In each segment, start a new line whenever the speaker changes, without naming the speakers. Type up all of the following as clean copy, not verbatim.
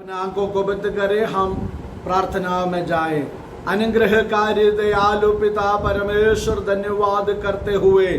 अपने आंखों को बंद करें, हम प्रार्थना में जाए। अनुग्रहकारी दयालु पिता परमेश्वर, धन्यवाद करते हुए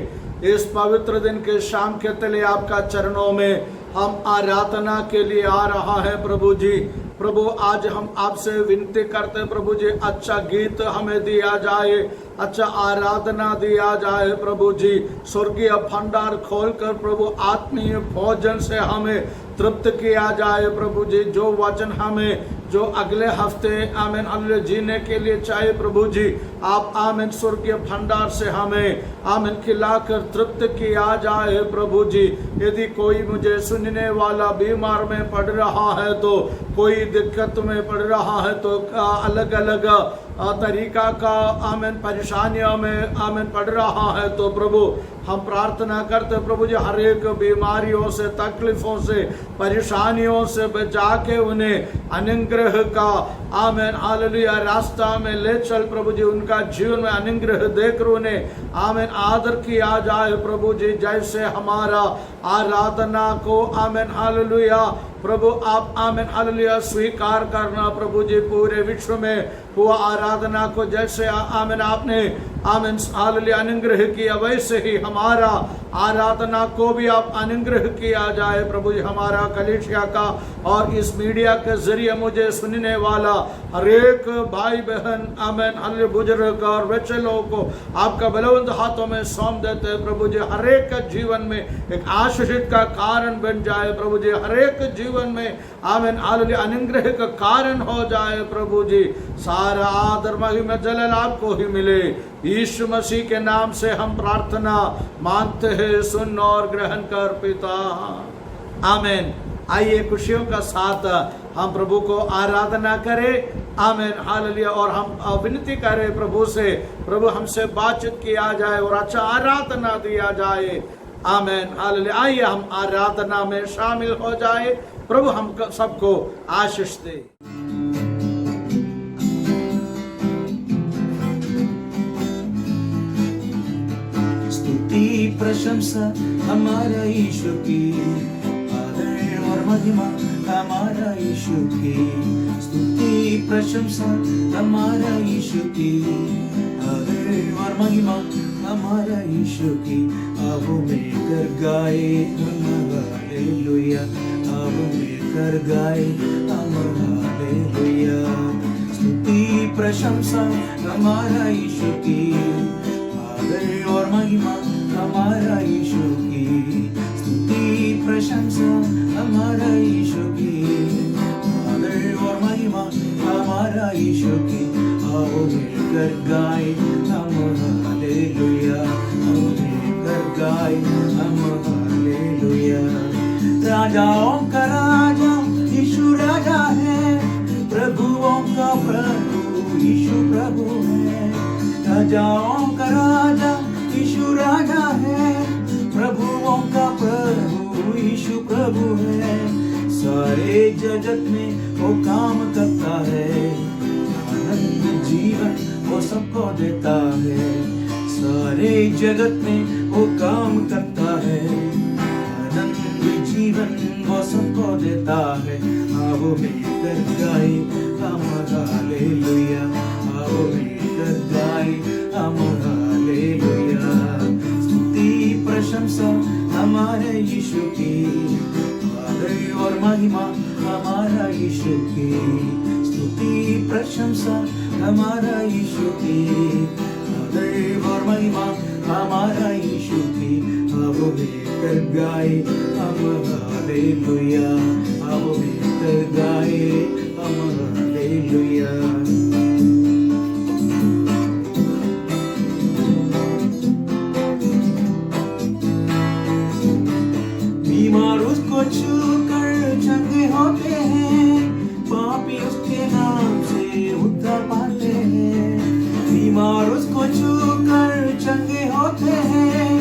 इस पवित्र दिन के शाम के तले आपका चरणों में हम आराधना के लिए आ रहा है प्रभु जी। प्रभु आज हम आपसे विनती करते हैं प्रभु जी, अच्छा गीत हमें दिया जाए, अच्छा आराधना दिया जाए प्रभु जी। स्वर्गीय भंडार खोलकर प्रभु आत्मीय भोजन से हमें तृप्त किया जाए प्रभु जी। जो वचन हमें जो अगले हफ्ते आमीन हालेलुया जीने के लिए चाहिए प्रभु जी, आप आमीन स्वर्गीय भंडार से हमें आमीन खिलाकर तृप्त किया जाए प्रभु जी। यदि कोई मुझे सुनने वाला बीमार में पड़ रहा है, तो कोई दिक्कत में पड़ रहा है, तो अलग अलग तरीका का आमीन परेशानियों में आमीन पड़ रहा है, तो प्रभु हम प्रार्थना करते प्रभु जी, हर एक बीमारियों से, तकलीफों से, परेशानियों से बचा के उन्हें अनुग्रह का आमीन हालेलुया रास्ता में ले चल प्रभु जी। उनका जीवन में अनुग्रह देकर उन्हें आमीन आदर किया जाए प्रभु जी। जैसे हमारा आराधना को आमीन हालेलुया प्रभु आप आमीन हालेलुया स्वीकार करना प्रभु जी। पूरे विश्व में हुआ आराधना को जैसे आमीन आपने आमीन हालेलुया अनुग्रह किया, वैसे ही हमारा आराधना को भी आप अनुग्रह किया जाए प्रभु जी। हमारा कलीसिया का और इस मीडिया के जरिए मुझे सुनने वाला हर एक भाई बहन आमीन हालेलुया बुजुर्ग और बच्चे लोगों को आपका बलवंत हाथों में सौंप देते हैं प्रभु जी। हर एक का जीवन में एक आशीषित का कारण बन जाए प्रभु जी। हर एक जीवन में आमीन हालेलुया अनुग्रह का कारण हो जाए प्रभु जी। सारा आदर महिमा जलाल आपको ही मिले। यीशु मसीह के नाम से हम प्रार्थना मांगते हैं, सुन और ग्रहण कर पिता, आमीन। आइए खुशियों का साथ हम प्रभु को आराधना करें, आमीन हालेलुया। और हम विनती करें प्रभु से, प्रभु हमसे बातचीत किया जाए और अच्छा आराधना दिया जाए, आमीन हालेलुया। आइए हम आराधना में शामिल हो जाए। प्रभु हम सबको आशीष दे।
स्तुति प्रशंसा हमारा यीशु की, आदर और महिमा हमारा यीशु की। स्तुति प्रशंसा हमारा यीशु की, आदर और महिमा हमारा यीशु की। आओ मिलकर गाए हालेलुया, आओ मिलकर गाए हालेलुया। स्तुति प्रशंसा हमारा यीशु की, आदर और महिमा हमारा यीशु की। स्तुति प्रशंसा हमारा यीशु की, आदर और महिमा हमारा यीशु की। आओ मिलकर गाए हम हालेलुया, आओ मिलकर गाए हम हालेलुया। राजाओं का राजा यीशु राजा है, प्रभुओं का प्रभु यीशु प्रभु है। राजाओं का राजा यीशु राजा है, प्रभुओं का प्रभु यीशु प्रभु है। सारे जगत में वो काम करता है, आनंद जीवन वो सबको देता है। सारे जगत में वो काम करता है, आनंद जीवन वो सबको देता है। आओ मिलकर गाए हम हालेलुया, आओ मिलकर गाए हम हालेलुया। स्तुति प्रशंसा हमारे यीशु की, आदर और महिमा हमारा यीशु की। स्तुति प्रशंसा हमारा यीशु की, आदर और महिमा हमारा यीशु की। आओ मिलकर गाए हम हालेलुया, आओ मिलकर गाए हम हालेलुया। बीमार उसको छूकर चंगे होते हैं, पापी उसके नाम से उद्धार पाते हैं। बीमार उसको छूकर चंगे होते हैं,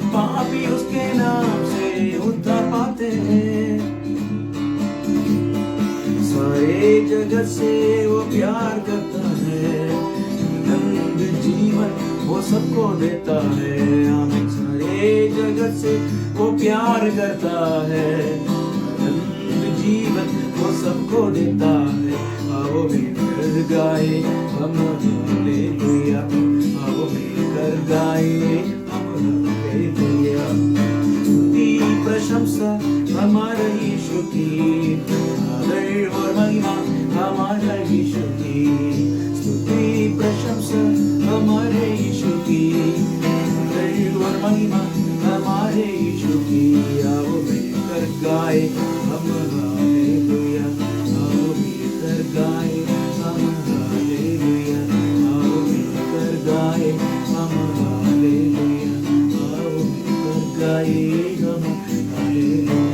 पापी उसके नाम से उद्धार पाते हैं। सारे जगत से वो प्यार करता है, आनंद जीवन वो सबको देता है। आमीन। सारे जगत से वो प्यार करता है, आनंद जीवन वो सबको देता है। आओ मिलकर गाए हम हालेलुया, आओ मिलकर गाए हम हालेलुया। स्तुति प्रशंसा हमारे यीशु की, आदर और महिमा हमारे यीशु की। स्तुति प्रशंसा हमारे यीशु की, आदर और महिमा हमारे यीशु की। आओ मिलकर गाए हम हालेलुया, आओ मिलकर गाए हम हालेलुया, आओ मिलकर गाए हम हालेलुया, आओ मिलकर गाए हम हालेलुया।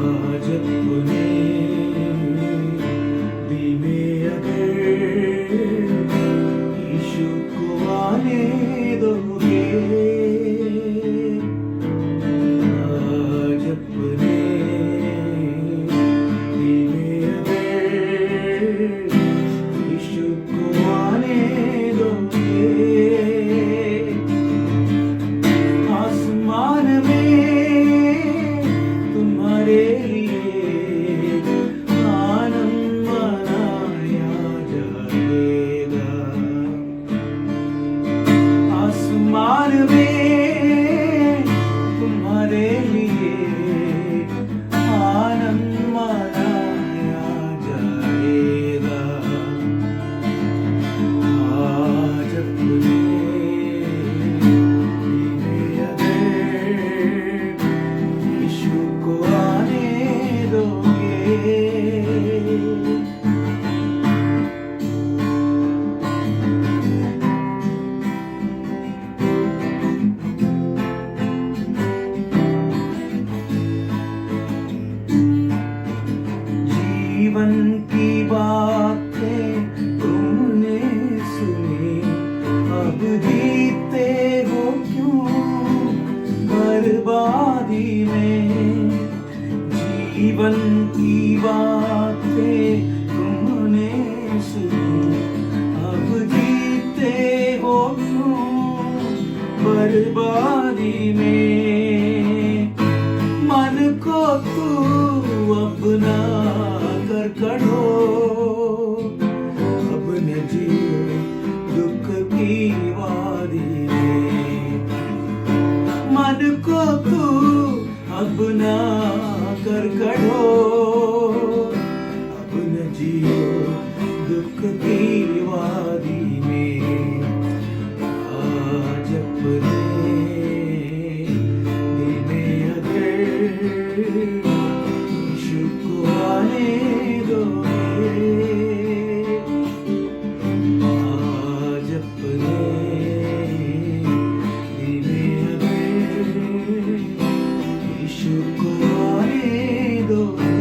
आज अपने दिल में अगर यीशु को आने दोगे, आज अपने दिल में अगर यीशु को आने दोगे, आसमान में तुम्हारे लिए आनंद मनाया जाएगा। आसमान में तुम्हारे लिए आनंद मनाया जाएगा। आज अपने यीशु को आने दोगे। जीवन की बातें तुमने सुनी, अब जीते हो क्यों बर्बादी में। जीवन की बातें तुमने सुनी, अब जीते हो क्यों बर्बादी में। मन को तू अपना कर कढ़ो, अब न जियो दुख की वादी में। मन को तू अपना कर कढ़ो, अब न जियो दुख की वादी में। आज अपने दिल में अगर यीशु को आने दोगे, आज अपने दिल में अगर यीशु को आने दोगे।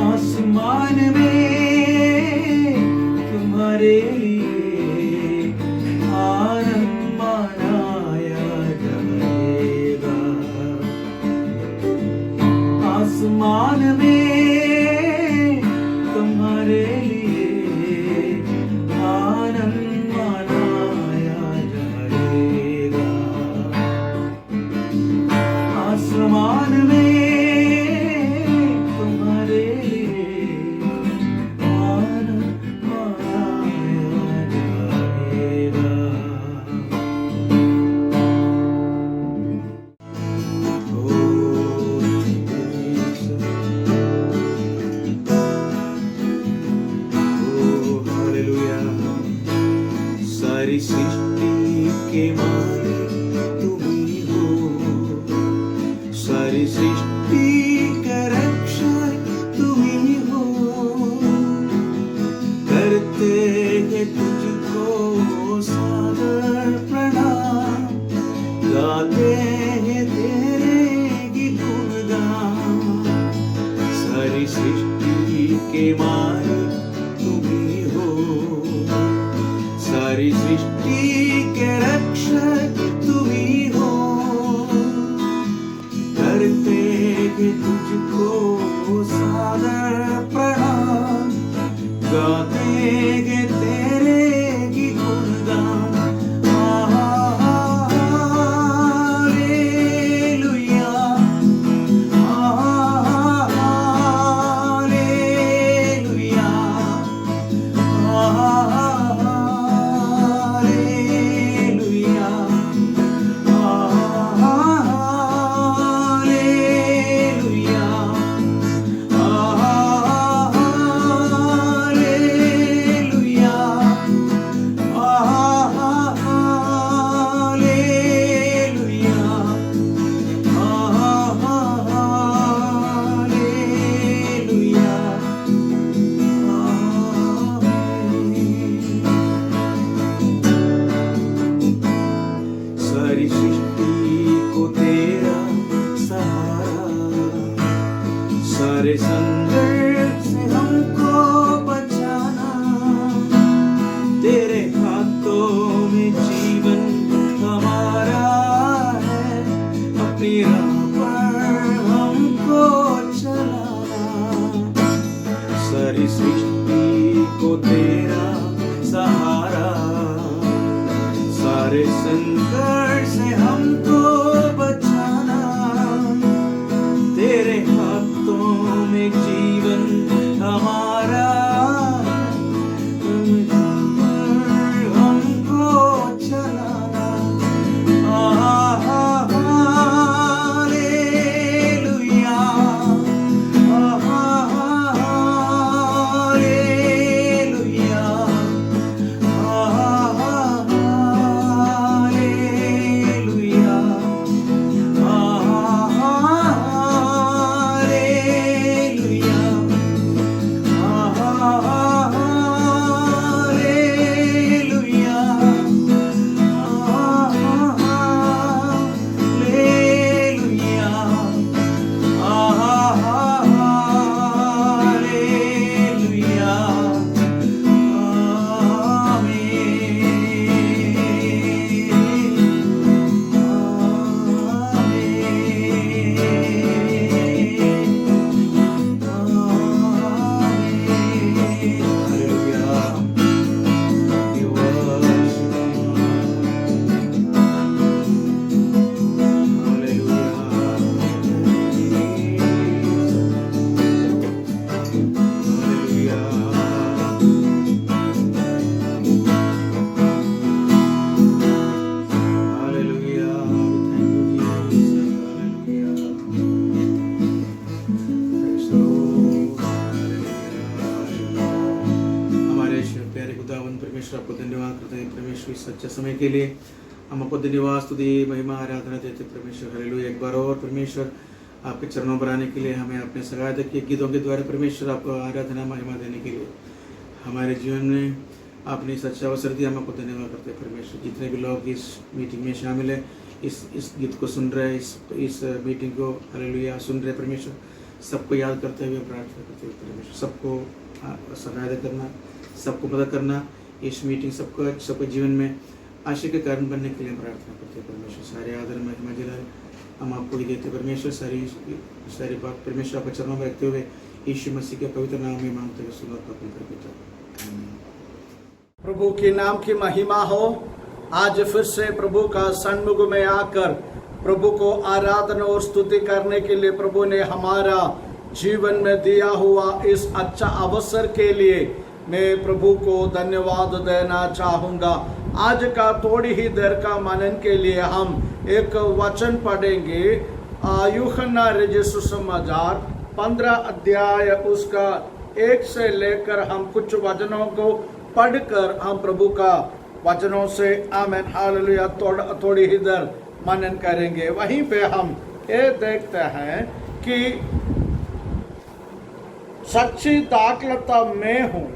आसमान में तुम्हारे लिए आनंद मनाया जाएगा। आसमान में तुम्हारे लिए आनंद मनाया जाएगा। आसमान में तुम्हारे लिए आनंद मनाया जाएगा। सारी सृष्टि के मालिक तुम ही हो, सारी सृष्टि का रक्षक तुम ही हो। करते हैं तुझको सादर प्रणाम, गाते हैं तेरे की गुणगान। सारी सृष्टि के मालिक तुम ही हो, सारी सृष्टि सारी सृष्टि को तेरा सहारा, सारे संकट से हमको बचाना, तेरे हाथों में जीवन हमारा है, अपनी राह पर हमको चलाना, सारी सृष्टि को तेरा सहारा, सारे संकट से हमको बचाना, तेरे हाथों में जीवन हमारा, हमको चलाना। हालेलुया, हालेलुया, हालेलुया, परमेश्वर आपको धन्यवाद करते हैं परमेश्वर इस सच्चे समय के लिए। हम आपको धन्यवाद स्तुति महिमा आराधना देते परमेश्वर। हालेलुया। एक बार और परमेश्वर आपके चरणों पर आने के लिए, हमें अपने सगायत के गीतों के द्वारा परमेश्वर आपको आराधना महिमा देने के लिए हमारे जीवन में आपने इस अच्छा अवसर दिया। हम आपको धन्यवाद करते हैं परमेश्वर। जितने भी लोग इस मीटिंग में शामिल है, इस गीत को सुन रहे हैं, इस मीटिंग को हालेलुया सुन रहे परमेश्वर, सबको याद करते हुए प्रार्थना करते हुए परमेश्वर सबको सहायता करना, सबको मदद करना, इस मीटिंग सबको जीवन में आशा के कारण बनने के लिए प्रार्थना करते हैं परमेश्वर। सारे आदर महिमा जलाल हम आपको ही देते परमेश्वर। सारी बात परमेश्वर आपके चरणों में रखते हुए यीशु मसीह के पवित्र नाम में मांगते हुए सुनो आपका पवित्र पिता।
प्रभु के नाम की महिमा हो। आज फिर से प्रभु का सन्मुख में आकर प्रभु को आराधना और स्तुति करने के लिए प्रभु ने हमारा जीवन में दिया हुआ इस अच्छा अवसर के लिए मैं प्रभु को धन्यवाद देना चाहूँगा। आज का थोड़ी ही देर का मनन के लिए हम एक वचन पढ़ेंगे। यूहन्ना रचित सुसमाचार 15 अध्याय उसका 1 से लेकर हम कुछ वचनों को पढ़कर हम प्रभु का वचनों से आमीन हालेलुया थोड़ी ही देर मनन करेंगे। वहीं पे हम ये देखते हैं कि सच्ची दाखलता मैं हूँ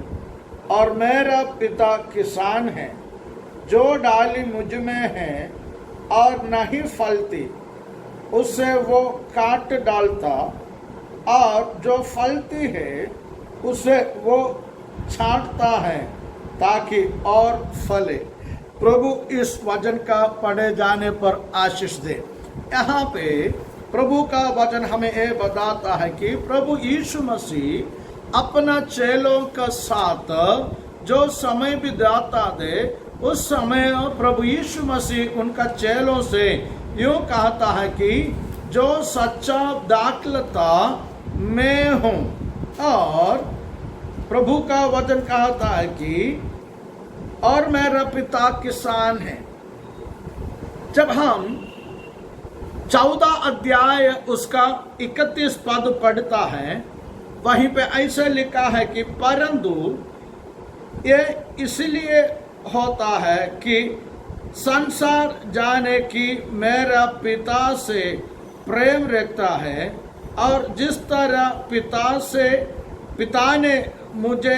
और मेरा पिता किसान है। जो डाली मुझ में है और नहीं फलती उसे वो काट डालता, और जो फलती है उसे वो छांटता है ताकि और फले। प्रभु इस वचन का पढ़े जाने पर आशीष दे। यहाँ पे प्रभु का वचन हमें ये बताता है कि प्रभु यीशु मसीह अपना चेलों का साथ जो समय बिताता थे, उस समय प्रभु यीशु मसीह उनका चेलों से यूँ कहता है कि जो सच्चा दाखलता मैं हूँ, और प्रभु का वचन कहता है कि और मेरा पिता किसान है। जब हम 14 अध्याय उसका 31 पद पढ़ता है, वहीं पे ऐसे लिखा है कि परंतु ये इसलिए होता है कि संसार जाने की मेरा पिता से प्रेम रखता है, और जिस तरह पिता ने मुझे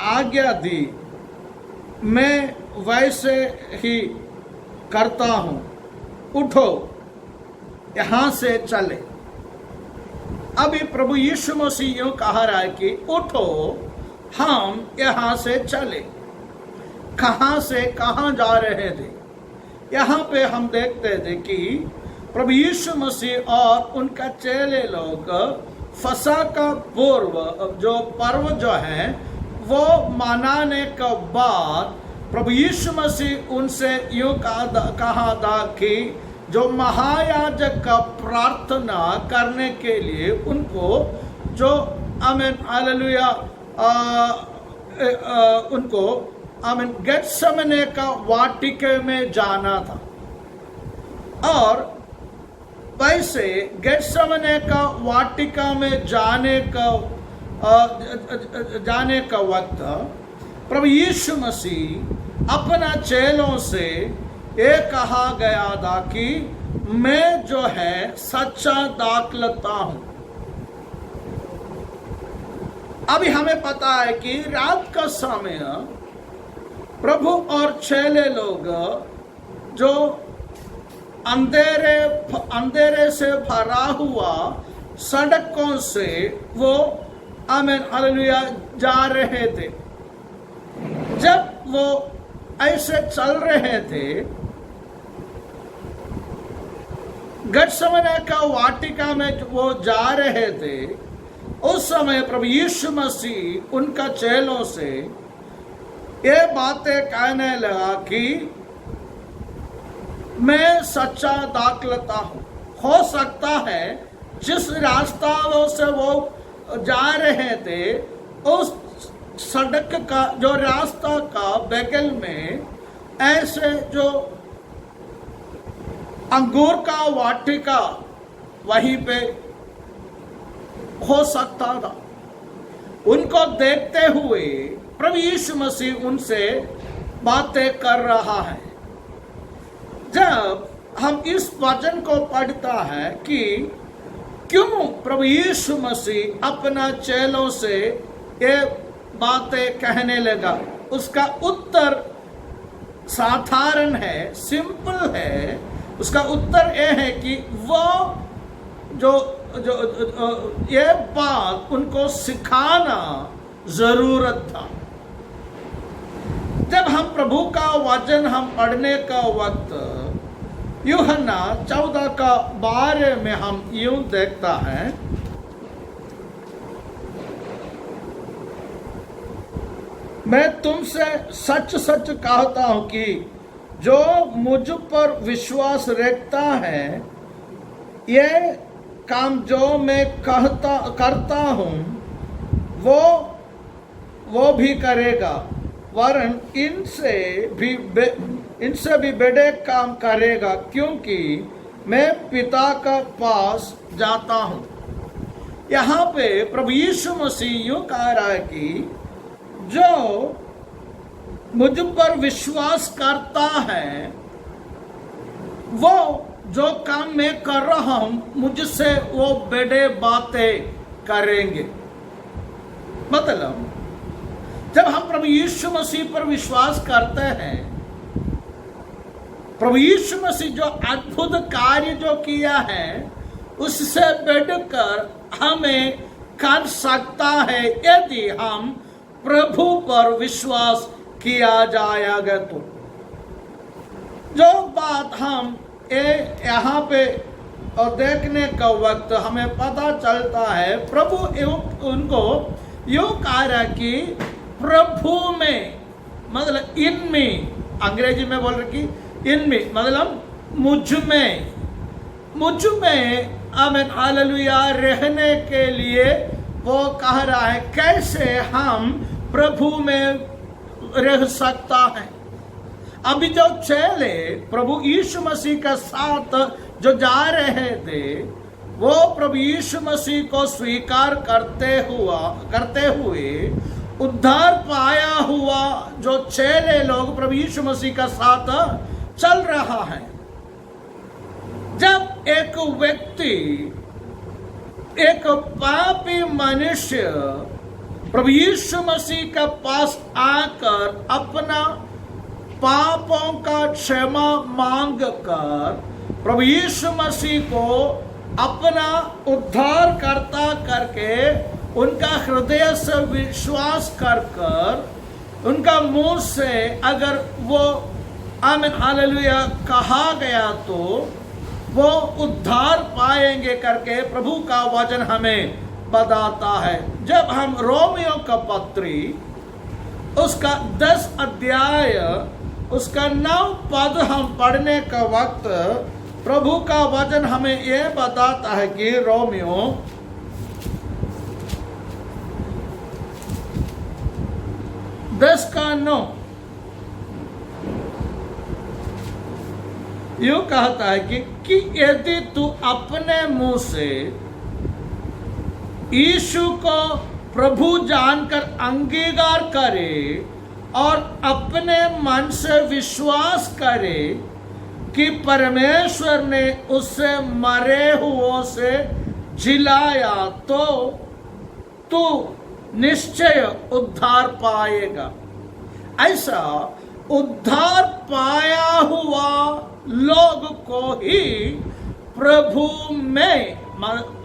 आज्ञा दी मैं वैसे ही करता हूँ। उठो यहां से चले। अभी प्रभु यीशु मसीह यूं कह रहा है कि उठो हम यहां से चले। कहां से कहां जा रहे थे? यहां पे हम देखते थे कि प्रभु यीशु मसीह और उनका चेले लोग फसह का पूर्व जो पर्व जो है वो मनाने के बाद प्रभु यीशु मसीह उनसे यूं कहा था कि जो महायाजक का प्रार्थना करने के लिए उनको जो आमीन हालेलुया उनको आमीन गेत्सेमने का वाटिके में जाना था। और वैसे गेत्सेमने का वाटिका में जाने का वक्त प्रभु यीशु मसीह अपना चेलों से ये कहा गया था कि मैं जो है सच्चा दाखलता हूं। अभी हमें पता है कि रात का समय प्रभु और चेले लोग जो अंधेरे से भरा हुआ सड़कों से वो आमीन हालेलुया जा रहे थे। जब वो ऐसे चल रहे थे गेत्सेमने का वाटिका में वो जा रहे थे, उस समय प्रभु यीशु मसीह उनका चेलों से ये बातें कहने लगा कि मैं सच्चा दाखलता हूं। हो सकता है जिस रास्ता से वो जा रहे थे उस सड़क का जो रास्ता का बगल में ऐसे जो अंगूर का वाटिका वहीं पे हो सकता था। उनको देखते हुए प्रभु यीशु मसीह उनसे बातें कर रहा है। जब हम इस वचन को पढ़ता है कि क्यों प्रभु यीशु मसीह अपना चेलों से ये बातें कहने लगा, उसका उत्तर साधारण है, सिंपल है। उसका उत्तर यह है कि वो जो ये बात उनको सिखाना जरूरत था। जब हम प्रभु का वचन हम पढ़ने का वक्त यूहन्ना 14 का 12 में हम यूं देखता है, मैं तुमसे सच सच कहता हूं कि जो मुझ पर विश्वास रखता है ये काम जो मैं करता हूं वो भी करेगा, वरन इनसे भी बड़े काम करेगा, क्योंकि मैं पिता का पास जाता हूं। यहाँ पे प्रभु यीशु मसीह यूं कह रहा है कि जो मुझ पर विश्वास करता है वो जो काम मैं कर रहा हूं मुझसे वो बड़े बातें करेंगे। मतलब जब हम प्रभु यीशु मसीह पर विश्वास करते हैं, प्रभु यीशु मसीह जो अद्भुत कार्य जो किया है उससे बढ़कर हमें कर सकता है यदि हम प्रभु पर विश्वास किया जाएगा। तो जो बात हम यहाँ पे और देखने का वक्त हमें पता चलता है, प्रभु उनको यूं कह रहा कि प्रभु में मतलब इनमें, अंग्रेजी में बोल रहे कि इनमें मतलब मुझ में आमीन हालेलुया रहने के लिए वो कह रहा है कैसे हम प्रभु में रह सकता है। अभी जो चेले प्रभु यीशु मसीह के साथ जो जा रहे थे वो प्रभु यीशु मसीह को स्वीकार करते हुए उद्धार पाया हुआ जो चेले लोग प्रभु यीशु मसीह के साथ चल रहा है। जब एक व्यक्ति, एक पापी मनुष्य प्रभु यीशु मसीह के पास आकर अपना पापों का क्षमा मांग कर प्रभु यीशु मसीह को अपना उद्धारकर्ता करके उनका हृदय से विश्वास कर उनका मुंह से अगर वो आमीन हालेलुया कहा गया तो वो उद्धार पाएंगे करके प्रभु का वचन हमें बताता है। जब हम रोमियो का पत्री उसका 10 अध्याय उसका 9 पद हम पढ़ने का वक्त प्रभु का वचन हमें यह बताता है कि रोमियो 10:9 यूं कहता है कि यदि तू अपने मुंह से यीशु को प्रभु जानकर अंगीकार करे और अपने मन से विश्वास करे कि परमेश्वर ने उससे मरे हुओं से जिलाया तो तू निश्चय उद्धार पाएगा। ऐसा उद्धार पाया हुआ लोग को ही प्रभु में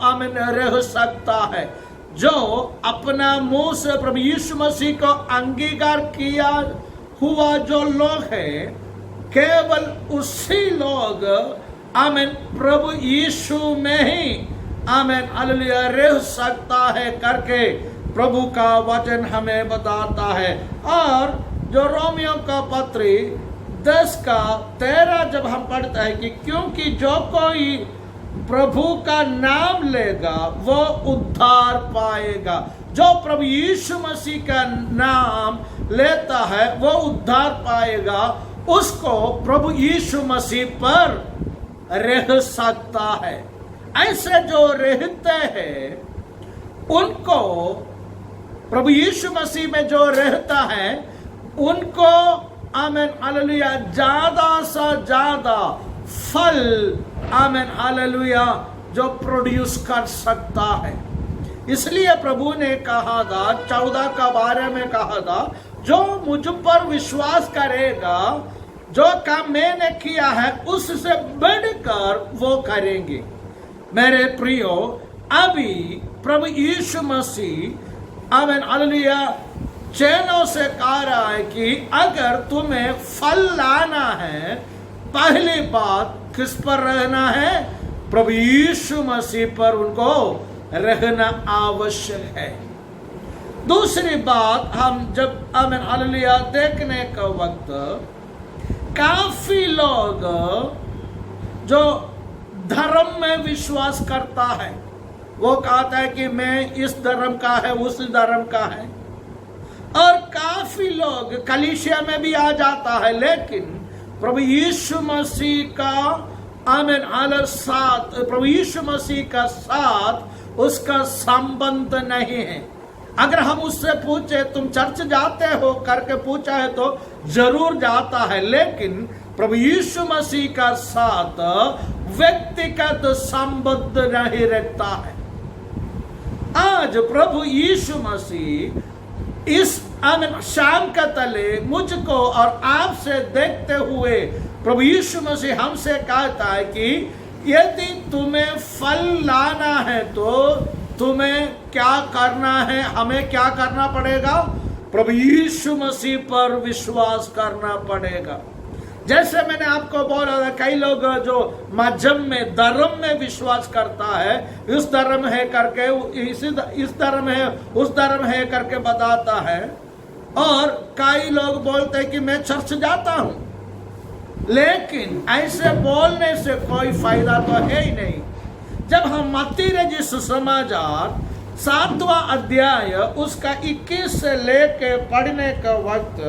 आमीन रह सकता है। जो अपना मुंह से प्रभु यीशु मसीह को अंगीकार किया हुआ जो लोग हैं, केवल उसी लोग आमीन प्रभु यीशु में ही आमीन हालेलुया रह सकता है करके प्रभु का वचन हमें बताता है। और जो रोमियो का पत्री 10:13 जब हम पढ़ते हैं कि क्योंकि जो कोई प्रभु का नाम लेगा वो उद्धार पाएगा। जो प्रभु यीशु मसीह का नाम लेता है वो उद्धार पाएगा। उसको प्रभु यीशु मसीह पर रह सकता है। ऐसे जो रहते हैं उनको प्रभु यीशु मसीह में जो रहता है उनको आमीन हालेलुया ज्यादा से ज्यादा फल आमीन हालेलुया जो प्रोड्यूस कर सकता है। इसलिए प्रभु ने कहा था 14 का बारे में कहा था, जो मुझ पर विश्वास करेगा जो काम मैंने किया है उससे बढ़कर वो करेंगे। मेरे प्रियो, अभी प्रभु यीशु मसीह आमीन हालेलुया चैनों से कह रहा है कि अगर तुम्हें फल लाना है, पहली बात किस पर रहना है? प्रभु यीशु मसीह पर उनको रहना आवश्यक है। दूसरी बात, हम जब आमीन हालेलुया देखने का वक्त काफी लोग जो धर्म में विश्वास करता है वो कहता है कि मैं इस धर्म का है उस धर्म का है, और काफी लोग कलीसिया में भी आ जाता है लेकिन प्रभु यीशु मसीह का आमीन हालेलुया साथ प्रभु यीशु मसीह का साथ उसका संबंध नहीं है। अगर हम उससे पूछे तुम चर्च जाते हो करके पूछा है तो जरूर जाता है, लेकिन प्रभु यीशु मसीह का साथ व्यक्तिगत संबंध नहीं रखता है। आज प्रभु यीशु मसीह इस आमीन शाम का तले मुझको और आपसे देखते हुए प्रभु यीशु मसीह हमसे कहता है कि यदि तुम्हें फल लाना है तो तुम्हें क्या करना है? हमें क्या करना पड़ेगा? प्रभु यीशु मसीह पर विश्वास करना पड़ेगा। जैसे मैंने आपको बोला था, कई लोग जो मजहब में धर्म में विश्वास करता है, इस धर्म है करके इस धर्म है उस धर्म है करके बताता है, और कई लोग बोलते हैं कि मैं चर्च जाता हूं, लेकिन ऐसे बोलने से कोई फायदा तो है ही नहीं। जब हम मत्ती रचित समाचार 7वां अध्याय उसका 21 से लेके पढ़ने का वक्त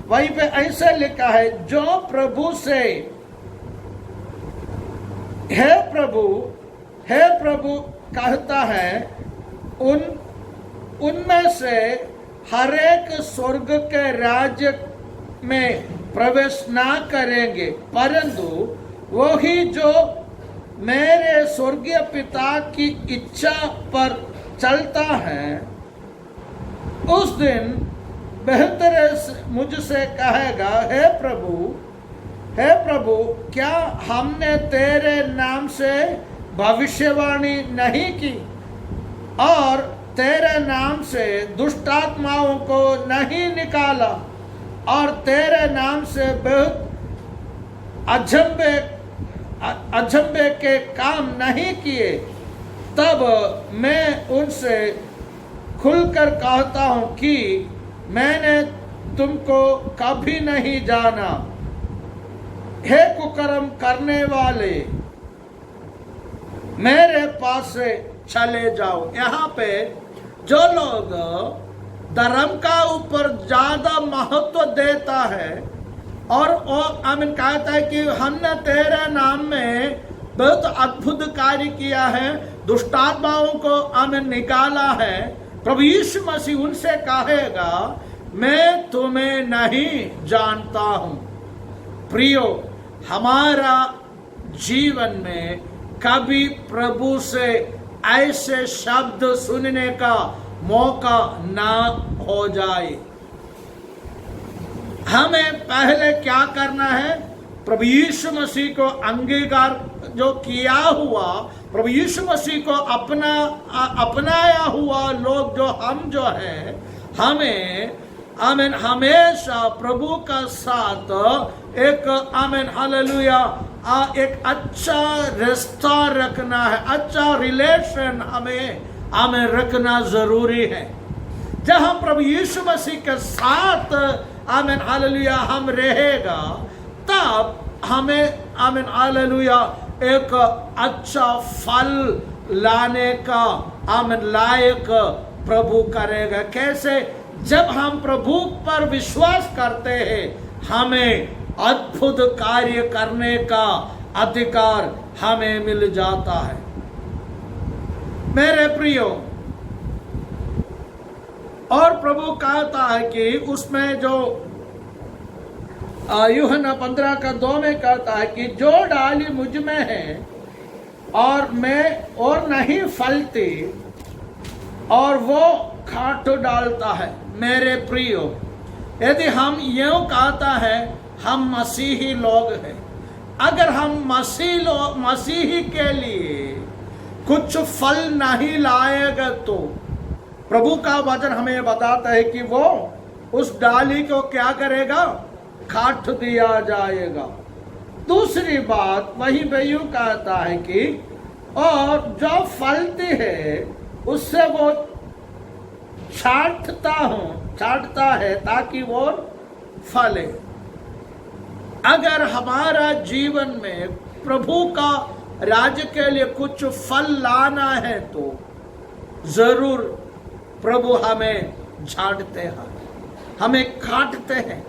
वहीं पे ऐसे लिखा है, जो प्रभु से हे प्रभु कहता है उनमें से हर एक स्वर्ग के राज्य में प्रवेश ना करेंगे, परंतु वही जो मेरे स्वर्गीय पिता की इच्छा पर चलता है उस दिन बेहतर मुझसे कहेगा, हे प्रभु हे प्रभु, क्या हमने तेरे नाम से भविष्यवाणी नहीं की और तेरे नाम से दुष्ट आत्माओं को नहीं निकाला और तेरे नाम से बहुत अजंबे के काम नहीं किए? तब मैं उनसे खुलकर कहता हूं कि मैंने तुमको कभी नहीं जाना। हे कुकर्म करने वाले, मेरे पास से चले जाओ। यहाँ पे जो लोग धर्म का ऊपर ज्यादा महत्व देता है और वो कहता है कि हमने तेरे नाम में बहुत अद्भुत कार्य किया है, दुष्टात्माओं को निकाला है, प्रभु यीशु मसीह उनसे कहेगा, मैं तुम्हें नहीं जानता हूं। प्रियो, हमारा जीवन में कभी प्रभु से ऐसे शब्द सुनने का मौका ना हो जाए। हमें पहले क्या करना है? प्रभु यीशु मसीह को अंगीकार जो किया हुआ, प्रभु यीशु मसीह को अपनाया हुआ लोग जो है, हमें हमेशा प्रभु का साथ एक हालेलुया एक अच्छा रिश्ता रखना है, अच्छा रिलेशन हमें रखना जरूरी है। जब हम प्रभु यीशु मसीह के साथ हालेलुया हम रहेगा, तब हमें हालेलुया एक अच्छा फल लाने का लायक प्रभु करेगा। कैसे? जब हम प्रभु पर विश्वास करते हैं, हमें अद्भुत कार्य करने का अधिकार हमें मिल जाता है। मेरे प्रियो, और प्रभु कहता है कि उसमें जो यूहन्ना 15:2 में कहता है कि जो डाली मुझ में है और मैं और नहीं फलती और वो काट डालता है। मेरे प्रियो, यदि हम यूं कहता है हम मसीही लोग हैं, अगर हम मसीही के लिए कुछ फल नहीं लाएगा तो प्रभु का वचन हमें बताता है कि वो उस डाली को क्या करेगा? काट दिया जाएगा। दूसरी बात वही यूं कहता है कि और जो फलती है उससे वो छांटता है ताकि वो फले। अगर हमारा जीवन में प्रभु का राज्य के लिए कुछ फल लाना है तो जरूर प्रभु हमें छांटते हैं, हमें काटते हैं।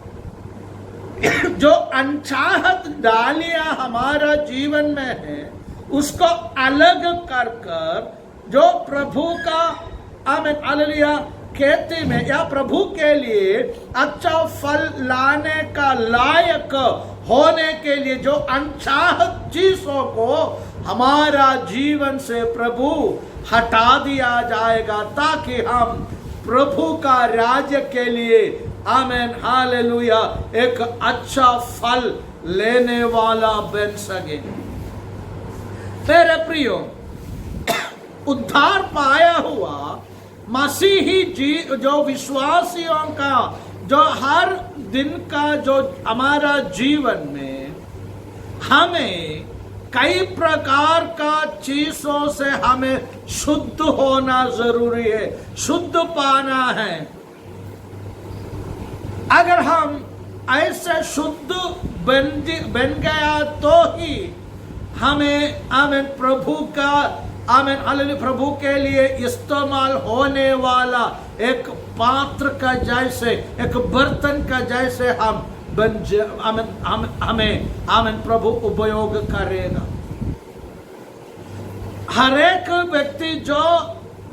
जो अनचाहत डालियां हमारा जीवन में है, उसको अलग कर जो प्रभु का हालेलुया खेती में या प्रभु के लिए अच्छा फल लाने का लायक होने के लिए जो अनचाहत चीजों को हमारा जीवन से प्रभु हटा दिया जाएगा, ताकि हम प्रभु का राज्य के लिए आमेन हालेलुया एक अच्छा फल लेने वाला बन सके। मेरे प्रियो, उद्धार पाया हुआ मसीही जो विश्वासियों का जो हर दिन का जो हमारा जीवन में हमें कई प्रकार का चीजों से हमें शुद्ध होना जरूरी है, शुद्ध पाना है। अगर हम ऐसे शुद्ध बन गया तो ही हमें प्रभु का प्रभु के लिए इस्तेमाल होने वाला एक पात्र का जैसे, एक बर्तन का जैसे हमें प्रभु उपयोग करेगा। हर एक व्यक्ति जो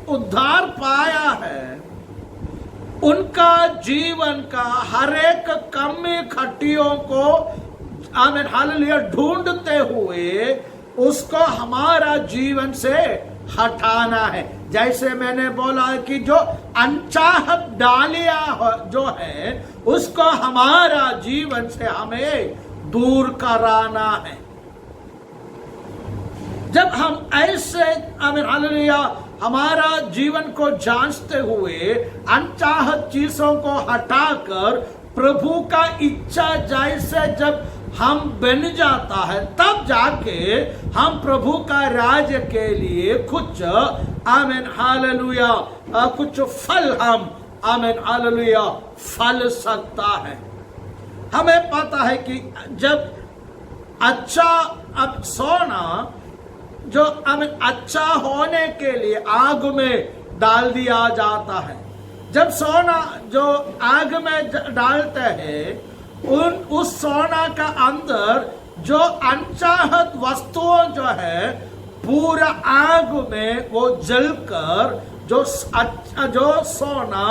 उद्धार पाया है, उनका जीवन का हर एक कमी खट्टियों को हालेलुया ढूंढते हुए उसको हमारा जीवन से हटाना है। जैसे मैंने बोला कि जो अनचाहत डालियां जो है उसको हमारा जीवन से हमें दूर कराना है। जब हम ऐसे आमीन हालेलुया हमारा जीवन को जांचते हुए अनचाहत चीजों को हटाकर प्रभु का इच्छा जैसे जब हम बन जाता है, तब जाके हम प्रभु का राज्य के लिए कुछ आमीन हालेलुया कुछ फल हम आमीन हालेलुया फल सकता है। हमें पता है कि जब अच्छा अब सोना जो हमें अच्छा होने के लिए आग में डाल दिया जाता है, जब सोना जो आग में डालते हैं उस सोना का अंदर जो अनचाहत वस्तुओं जो है पूरा आग में वो जलकर जो सोना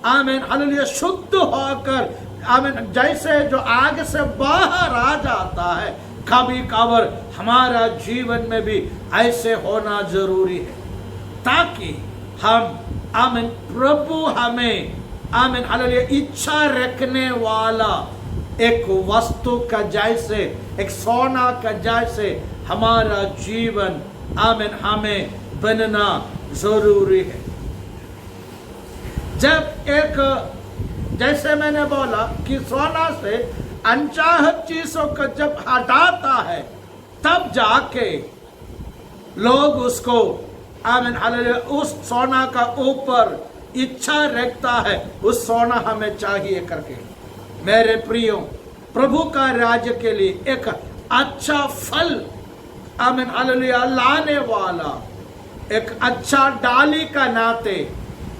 आमीन हालेलुया शुद्ध होकर आमीन जैसे जो आग से बाहर आ जाता है, कभी कभार हमारा जीवन में भी ऐसे होना जरूरी है, ताकि हम आमीन प्रभु हमें आमीन हालेलुया इच्छा रखने वाला एक वस्तु का जैसे एक सोना का जैसे हमारा जीवन आमीन हमें बनना जरूरी है। जब एक जैसे मैंने बोला कि सोना से अनचाहत चीजों को जब हटाता है, तब जाके लोग उसको आमीन हालेलुया उस सोना का ऊपर इच्छा रखता है, उस सोना हमें चाहिए करके। मेरे प्रियो, प्रभु का राज्य के लिए एक अच्छा फल आमीन हालेलुया लाने वाला एक अच्छा डाली का नाते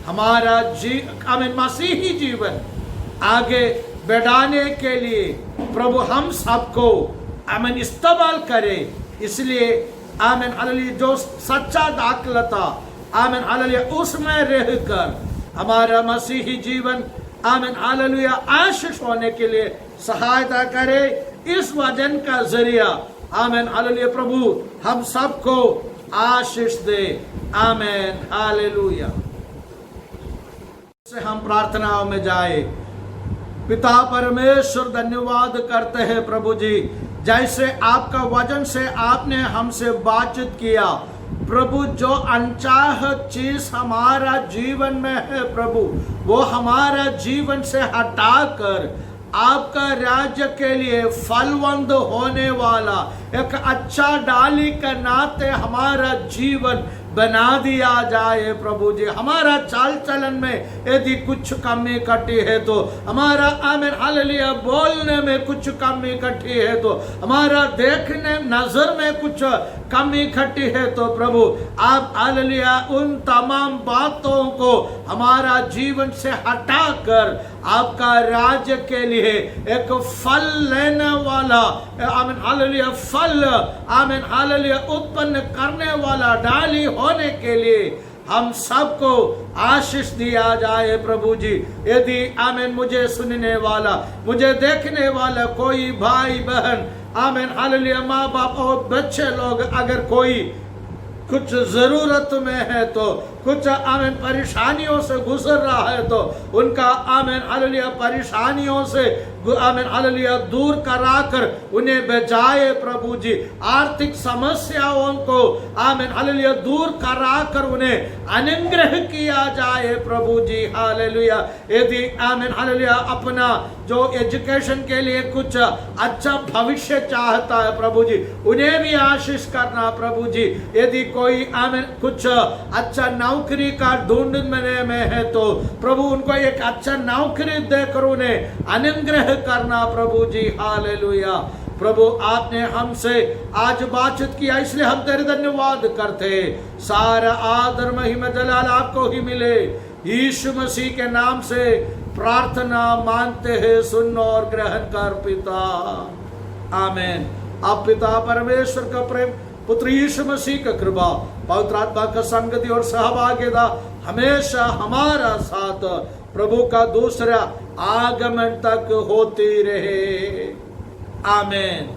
हमारा आमीन मसीही जीवन आगे बढ़ाने के लिए प्रभु हम सबको आमीन इस्तेमाल करे। इसलिए आमीन हालेलुया जो सच्चा दाखलता आमीन हालेलुया उसमें रहकर हमारा मसीही जीवन आमीन हालेलुया आशीष होने के लिए सहायता करे। इस वचन का जरिया आमीन हालेलुया प्रभु हम सबको आशीष दे। आमीन हालेलुया। से हम प्रार्थनाओं में जाए। पिता परमेश्वर, धन्यवाद करते हैं प्रभु जी, जैसे आपका वचन से आपने हमसे बातचीत किया प्रभु, जो अनचाहत चीज हमारा जीवन में है प्रभु, वो हमारा जीवन से हटाकर आपका राज्य के लिए फलवंत होने वाला एक अच्छा डाली का नाते हमारा जीवन बना दिया जाए प्रभु जी। हमारा चाल चलन में यदि कुछ कमी कटी है तो, हमारा आमीन हालेलुया बोलने में कुछ कमी कटी है तो, हमारा देखने नजर में कुछ कमी कटी है तो प्रभु आप हालेलुया उन तमाम बातों को हमारा जीवन से हटाकर आपका राज्य के लिए एक फल लेने वाला आमीन हालेलुया फल आमीन हालेलुया उत्पन्न करने वाला डाली होने के लिए हम सबको आशीष दिया जाए प्रभु जी। यदि आमीन मुझे सुनने वाला, मुझे देखने वाला कोई भाई बहन आमीन हालेलुया माँ बाप और बच्चे लोग अगर कोई कुछ जरूरत में है तो, कुछ आमीन परेशानियों से गुजर रहा है तो उनका आमीन हालेलुया परेशानियों से आमीन हालेलुया दूर कराकर उन्हें बचाए प्रभु जी। आर्थिक समस्याओं को आमीन हालेलुया दूर कराकर उन्हें अनुग्रह किया जाए प्रभु जी। हालेलुया। यदि आमीन हालेलुया अपना जो एजुकेशन के लिए कुछ अच्छा भविष्य चाहता है प्रभु जी, उन्हें भी आशीष करना प्रभु जी। यदि कोई आमीन कुछ अच्छा नौकरी का ढूंढने में है तो प्रभु उनको एक अच्छा नौकरी देकर उन्हें अनुग्रह करना प्रभु जी। हालेलुया। प्रभु आपने हमसे आज बातचीत किया, इसलिए हम तेरे धन्यवाद करते। सारा आदर महिमा जलाल आपको ही मिले। यीशु मसीह के नाम से प्रार्थना मांगते हैं, सुन और ग्रहण कर पिता। आमीन। अब पिता परमेश्वर का प्रेम, पुत्र यीशु मसीह का कृपा, पवित्र आत्मा का संगति और सहभागिता हमेशा हमारा साथ प्रभु का दूसरा आगमन तक होती रहे। आमीन।